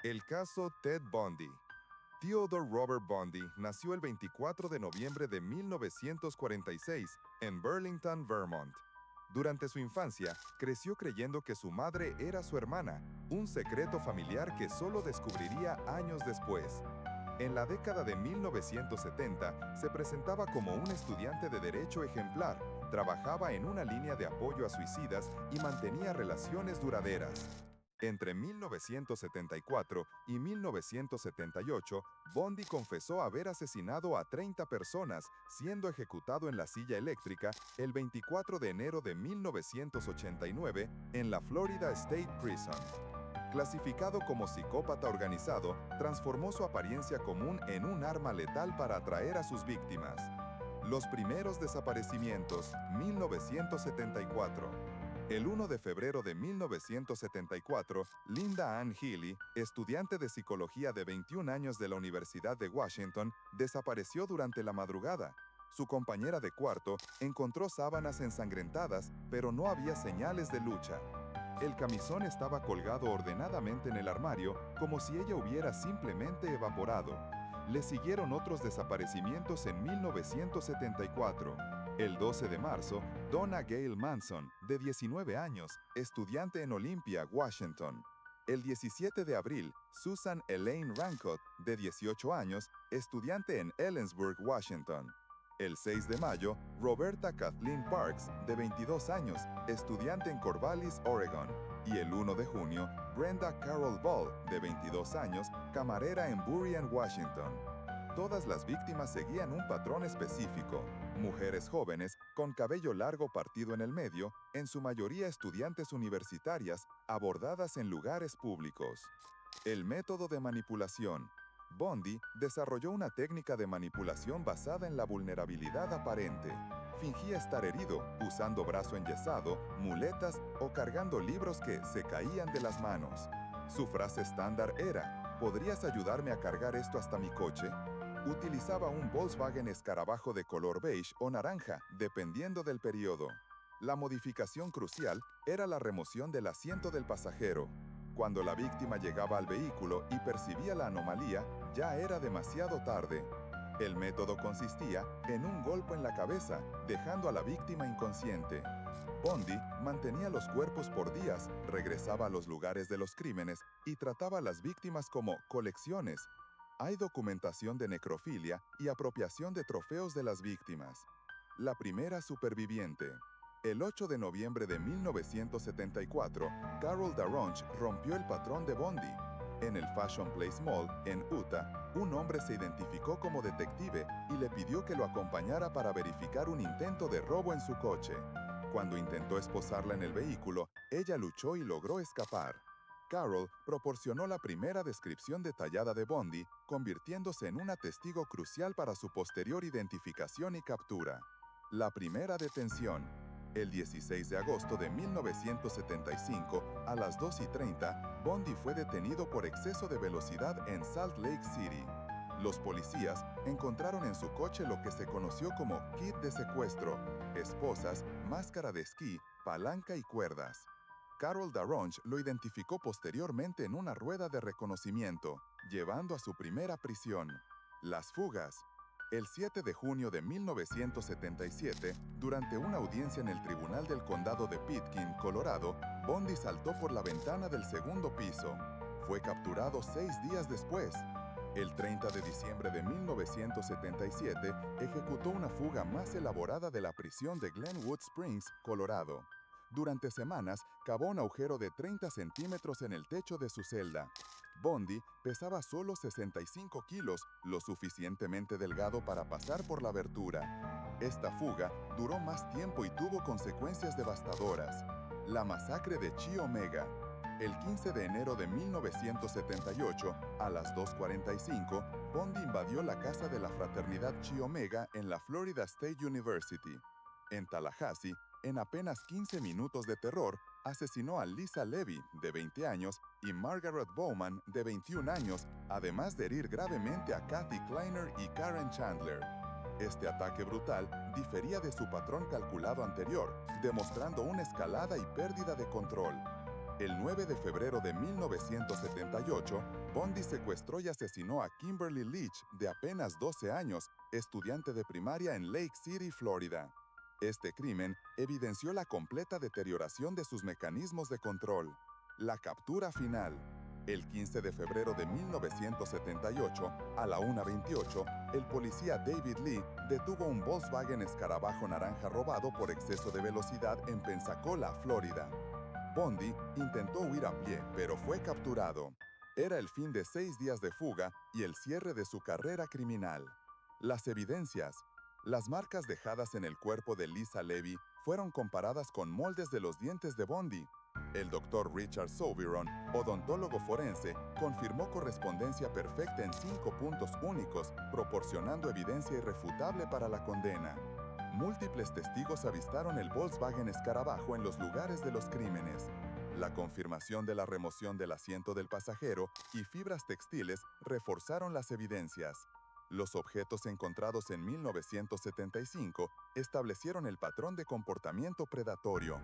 El caso Ted Bundy. Theodore Robert Bundy nació el 24 de noviembre de 1946 en Burlington, Vermont. Durante su infancia, creció creyendo que su madre era su hermana, un secreto familiar que solo descubriría años después. En la década de 1970, se presentaba como un estudiante de derecho ejemplar, trabajaba en una línea de apoyo a suicidas y mantenía relaciones duraderas. Entre 1974 y 1978, Bundy confesó haber asesinado a 30 personas, siendo ejecutado en la silla eléctrica el 24 de enero de 1989 en la Florida State Prison. Clasificado como psicópata organizado, transformó su apariencia común en un arma letal para atraer a sus víctimas. Los primeros desaparecimientos, 1974. El 1 de febrero de 1974, Linda Ann Healy, estudiante de psicología de 21 años de la Universidad de Washington, desapareció durante la madrugada. Su compañera de cuarto encontró sábanas ensangrentadas, pero no había señales de lucha. El camisón estaba colgado ordenadamente en el armario, como si ella hubiera simplemente evaporado. Le siguieron otros desaparecimientos en 1974. El 12 de marzo, Donna Gail Manson, de 19 años, estudiante en Olympia, Washington. El 17 de abril, Susan Elaine Rancott, de 18 años, estudiante en Ellensburg, Washington. El 6 de mayo, Roberta Kathleen Parks, de 22 años, estudiante en Corvallis, Oregon. Y el 1 de junio, Brenda Carol Ball, de 22 años, camarera en Burien, Washington. Todas las víctimas seguían un patrón específico. Mujeres jóvenes, con cabello largo partido en el medio, en su mayoría estudiantes universitarias, abordadas en lugares públicos. El método de manipulación. Bundy desarrolló una técnica de manipulación basada en la vulnerabilidad aparente. Fingía estar herido, usando brazo enyesado, muletas o cargando libros que se caían de las manos. Su frase estándar era: ¿podrías ayudarme a cargar esto hasta mi coche? Utilizaba un Volkswagen Escarabajo de color beige o naranja, dependiendo del periodo. La modificación crucial era la remoción del asiento del pasajero. Cuando la víctima llegaba al vehículo y percibía la anomalía, ya era demasiado tarde. El método consistía en un golpe en la cabeza, dejando a la víctima inconsciente. Bundy mantenía los cuerpos por días, regresaba a los lugares de los crímenes y trataba a las víctimas como colecciones. Hay documentación de necrofilia y apropiación de trofeos de las víctimas. La primera superviviente. El 8 de noviembre de 1974, Carol Daronch rompió el patrón de Bundy. En el Fashion Place Mall, en Utah, un hombre se identificó como detective y le pidió que lo acompañara para verificar un intento de robo en su coche. Cuando intentó esposarla en el vehículo, ella luchó y logró escapar. Carol proporcionó la primera descripción detallada de Bundy, convirtiéndose en una testigo crucial para su posterior identificación y captura. La primera detención. El 16 de agosto de 1975, a las 2:30, Bundy fue detenido por exceso de velocidad en Salt Lake City. Los policías encontraron en su coche lo que se conoció como kit de secuestro: esposas, máscara de esquí, palanca y cuerdas. Carol Daronch lo identificó posteriormente en una rueda de reconocimiento, llevando a su primera prisión. Las fugas. El 7 de junio de 1977, durante una audiencia en el Tribunal del Condado de Pitkin, Colorado, Bundy saltó por la ventana del segundo piso. Fue capturado 6 días después. El 30 de diciembre de 1977, ejecutó una fuga más elaborada de la prisión de Glenwood Springs, Colorado. Durante semanas, cavó un agujero de 30 centímetros en el techo de su celda. Bundy pesaba solo 65 kilos, lo suficientemente delgado para pasar por la abertura. Esta fuga duró más tiempo y tuvo consecuencias devastadoras. La masacre de Chi Omega. El 15 de enero de 1978, a las 2:45, Bundy invadió la casa de la fraternidad Chi Omega en la Florida State University. En Tallahassee, en apenas 15 minutos de terror, asesinó a Lisa Levy, de 20 años, y Margaret Bowman, de 21 años, además de herir gravemente a Kathy Kleiner y Karen Chandler. Este ataque brutal difería de su patrón calculado anterior, demostrando una escalada y pérdida de control. El 9 de febrero de 1978, Bondi secuestró y asesinó a Kimberly Leach, de apenas 12 años, estudiante de primaria en Lake City, Florida. Este crimen evidenció la completa deterioración de sus mecanismos de control. La captura final. El 15 de febrero de 1978, a la 1:28, el policía David Lee detuvo un Volkswagen Escarabajo naranja robado por exceso de velocidad en Pensacola, Florida. Bondi intentó huir a pie, pero fue capturado. Era el fin de 6 días de fuga y el cierre de su carrera criminal. Las evidencias. Las marcas dejadas en el cuerpo de Lisa Levy fueron comparadas con moldes de los dientes de Bondi. El doctor Richard Soberon, odontólogo forense, confirmó correspondencia perfecta en 5 puntos únicos, proporcionando evidencia irrefutable para la condena. Múltiples testigos avistaron el Volkswagen Escarabajo en los lugares de los crímenes. La confirmación de la remoción del asiento del pasajero y fibras textiles reforzaron las evidencias. Los objetos encontrados en 1975 establecieron el patrón de comportamiento predatorio.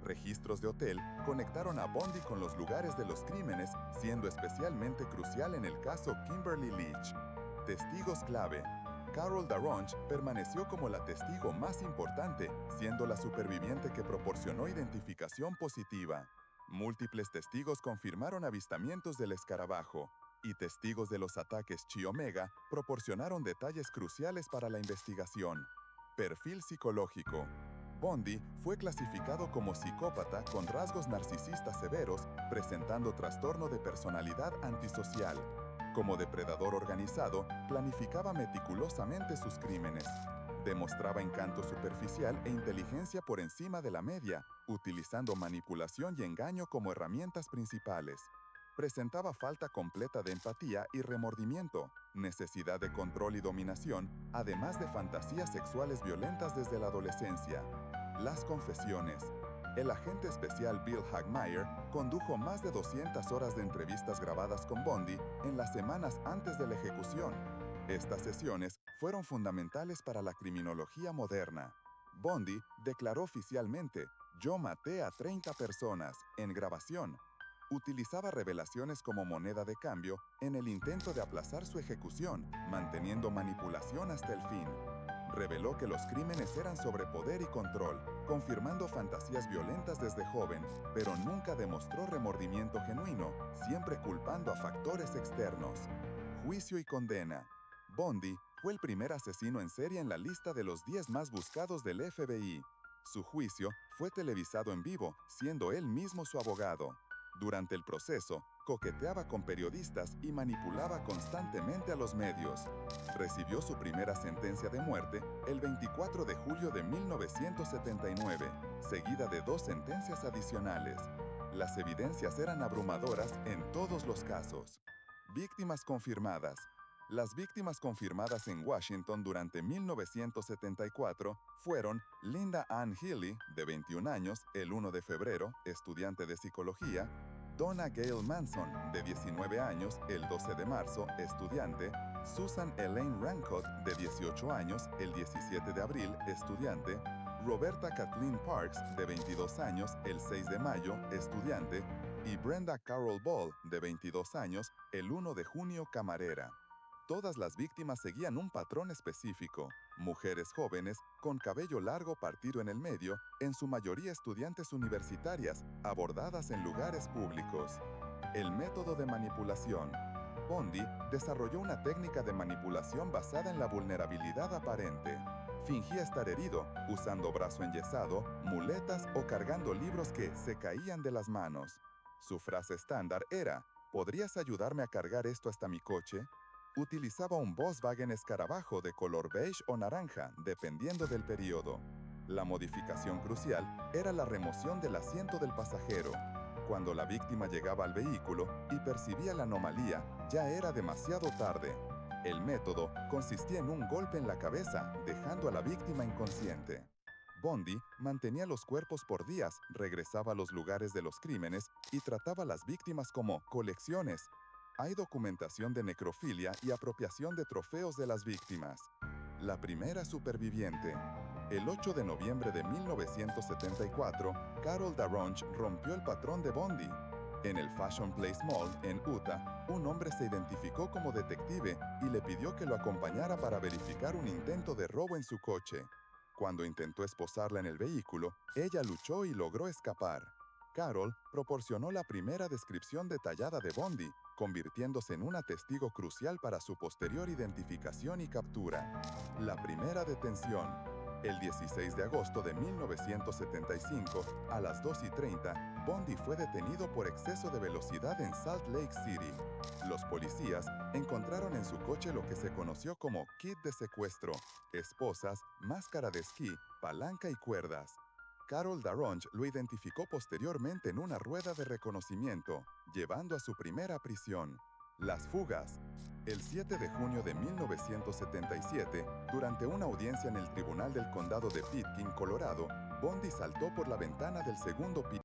Registros de hotel conectaron a Bondi con los lugares de los crímenes, siendo especialmente crucial en el caso Kimberly Leach. Testigos clave. Carol Daronch permaneció como la testigo más importante, siendo la superviviente que proporcionó identificación positiva. Múltiples testigos confirmaron avistamientos del escarabajo, y testigos de los ataques Chi Omega proporcionaron detalles cruciales para la investigación. Perfil psicológico. Bondi fue clasificado como psicópata con rasgos narcisistas severos, presentando trastorno de personalidad antisocial. Como depredador organizado, planificaba meticulosamente sus crímenes. Demostraba encanto superficial e inteligencia por encima de la media, utilizando manipulación y engaño como herramientas principales. Presentaba falta completa de empatía y remordimiento, necesidad de control y dominación, además de fantasías sexuales violentas desde la adolescencia. Las confesiones. El agente especial Bill Hagmaier condujo más de 200 horas de entrevistas grabadas con Bondi en las semanas antes de la ejecución. Estas sesiones fueron fundamentales para la criminología moderna. Bondi declaró oficialmente: "Yo maté a 30 personas", en grabación. Utilizaba revelaciones como moneda de cambio en el intento de aplazar su ejecución, manteniendo manipulación hasta el fin. Reveló que los crímenes eran sobre poder y control, confirmando fantasías violentas desde joven, pero nunca demostró remordimiento genuino, siempre culpando a factores externos. Juicio y condena. Bondi fue el primer asesino en serie en la lista de los 10 más buscados del FBI. Su juicio fue televisado en vivo, siendo él mismo su abogado. Durante el proceso, coqueteaba con periodistas y manipulaba constantemente a los medios. Recibió su primera sentencia de muerte el 24 de julio de 1979, seguida de 2 sentencias adicionales. Las evidencias eran abrumadoras en todos los casos. Víctimas confirmadas. Las víctimas confirmadas en Washington durante 1974 fueron Linda Ann Healy, de 21 años, el 1 de febrero, estudiante de psicología; Donna Gail Manson, de 19 años, el 12 de marzo, estudiante; Susan Elaine Rancott, de 18 años, el 17 de abril, estudiante; Roberta Kathleen Parks, de 22 años, el 6 de mayo, estudiante; y Brenda Carol Ball, de 22 años, el 1 de junio, camarera. Todas las víctimas seguían un patrón específico: mujeres jóvenes, con cabello largo partido en el medio, en su mayoría estudiantes universitarias, abordadas en lugares públicos. El método de manipulación. Bondi desarrolló una técnica de manipulación basada en la vulnerabilidad aparente. Fingía estar herido, usando brazo enyesado, muletas o cargando libros que se caían de las manos. Su frase estándar era: "¿Podrías ayudarme a cargar esto hasta mi coche?". Utilizaba un Volkswagen Escarabajo de color beige o naranja, dependiendo del periodo. La modificación crucial era la remoción del asiento del pasajero. Cuando la víctima llegaba al vehículo y percibía la anomalía, ya era demasiado tarde. El método consistía en un golpe en la cabeza, dejando a la víctima inconsciente. Bondi mantenía los cuerpos por días, regresaba a los lugares de los crímenes y trataba a las víctimas como colecciones. Hay documentación de necrofilia y apropiación de trofeos de las víctimas. La primera superviviente. El 8 de noviembre de 1974, Carol Daronch rompió el patrón de Bondi. En el Fashion Place Mall, en Utah, un hombre se identificó como detective y le pidió que lo acompañara para verificar un intento de robo en su coche. Cuando intentó esposarla en el vehículo, ella luchó y logró escapar. Carol proporcionó la primera descripción detallada de Bundy, convirtiéndose en una testigo crucial para su posterior identificación y captura. La primera detención. El 16 de agosto de 1975, a las 2:30, Bundy fue detenido por exceso de velocidad en Salt Lake City. Los policías encontraron en su coche lo que se conoció como kit de secuestro: esposas, máscara de esquí, palanca y cuerdas. Carol Daronge lo identificó posteriormente en una rueda de reconocimiento, llevando a su primera prisión. Las fugas. El 7 de junio de 1977, durante una audiencia en el Tribunal del Condado de Pitkin, Colorado, Bundy saltó por la ventana del segundo piso.